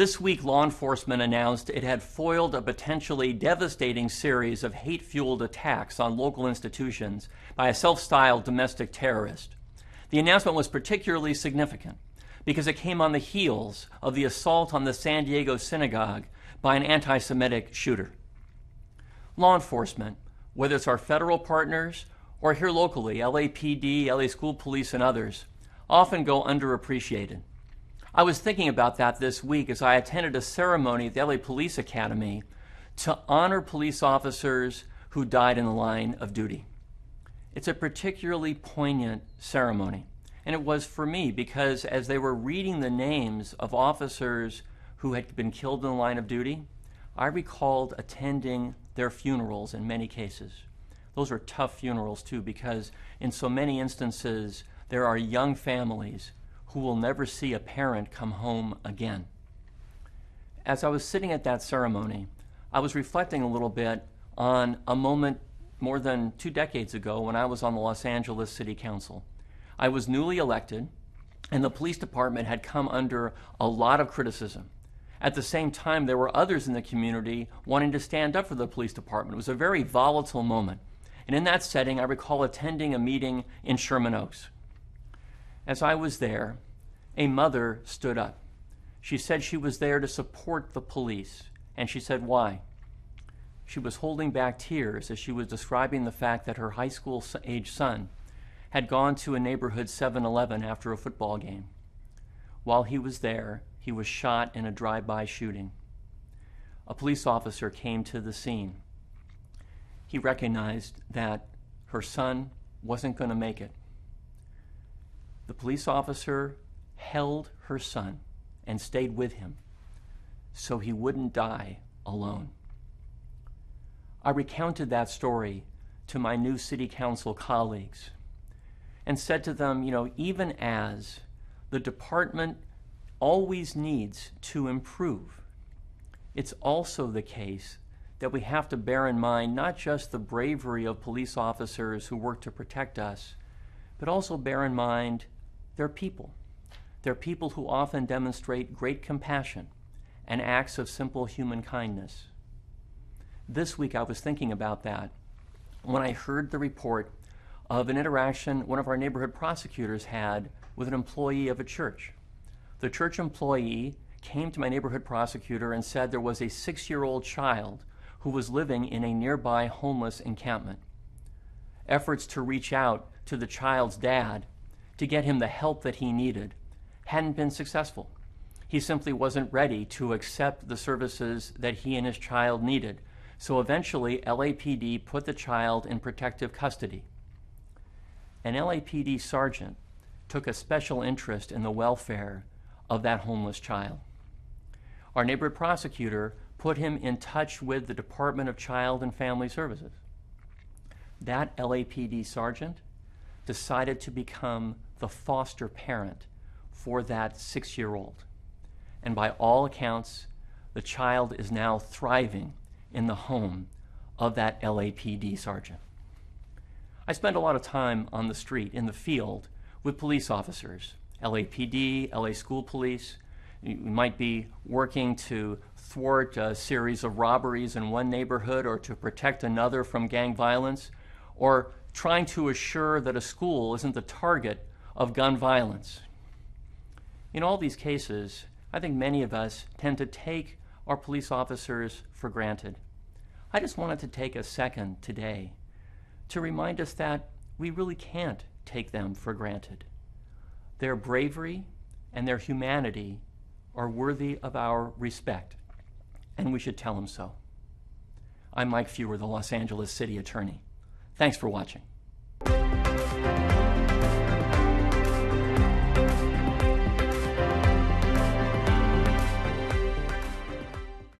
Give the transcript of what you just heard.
This week, law enforcement announced it had foiled a potentially devastating series of hate-fueled attacks on local institutions by a self-styled domestic terrorist. The announcement was particularly significant because it came on the heels of the assault on the San Diego synagogue by an anti-Semitic shooter. Law enforcement, whether it's our federal partners or here locally, LAPD, LA School Police, and others, often go underappreciated. I was thinking about that this week as I attended a ceremony at the LA Police Academy to honor police officers who died in the line of duty. It's a particularly poignant ceremony, and it was for me because as they were reading the names of officers who had been killed in the line of duty, I recalled attending their funerals in many cases. Those are tough funerals too, because in so many instances there are young families who will never see a parent come home again. As I was sitting at that ceremony, I was reflecting a little bit on a moment more than 2 decades ago when I was on the Los Angeles City Council. I was newly elected, and the police department had come under a lot of criticism. At the same time, there were others in the community wanting to stand up for the police department. It was a very volatile moment. And in that setting, I recall attending a meeting in Sherman Oaks. As I was there, a mother stood up. She said she was there to support the police, and she said why. She was holding back tears as she was describing the fact that her high school-age son had gone to a neighborhood 7-Eleven after a football game. While he was there, he was shot in a drive-by shooting. A police officer came to the scene. He recognized that her son wasn't going to make it. The police officer held her son and stayed with him so he wouldn't die alone. I recounted that story to my new city council colleagues and said to them, even as the department always needs to improve, it's also the case that we have to bear in mind not just the bravery of police officers who work to protect us, but also bear in mind they're people. They're people who often demonstrate great compassion and acts of simple human kindness. This week I was thinking about that when I heard the report of an interaction one of our neighborhood prosecutors had with an employee of a church. The church employee came to my neighborhood prosecutor and said there was a 6-year-old child who was living in a nearby homeless encampment. Efforts to reach out to the child's dad to get him the help that he needed hadn't been successful. He simply wasn't ready to accept the services that he and his child needed. So eventually, LAPD put the child in protective custody. An LAPD sergeant took a special interest in the welfare of that homeless child. Our neighborhood prosecutor put him in touch with the Department of Child and Family Services. That LAPD sergeant decided to become the foster parent for that 6-year-old. And by all accounts, the child is now thriving in the home of that LAPD sergeant. I spend a lot of time on the street, in the field, with police officers, LAPD, LA School Police. We might be working to thwart a series of robberies in one neighborhood or to protect another from gang violence, or trying to assure that a school isn't the target of gun violence. In all these cases, I think many of us tend to take our police officers for granted. I just wanted to take a second today to remind us that we really can't take them for granted. Their bravery and their humanity are worthy of our respect, and we should tell them so. I'm Mike Feuer, the Los Angeles City Attorney. Thanks for watching.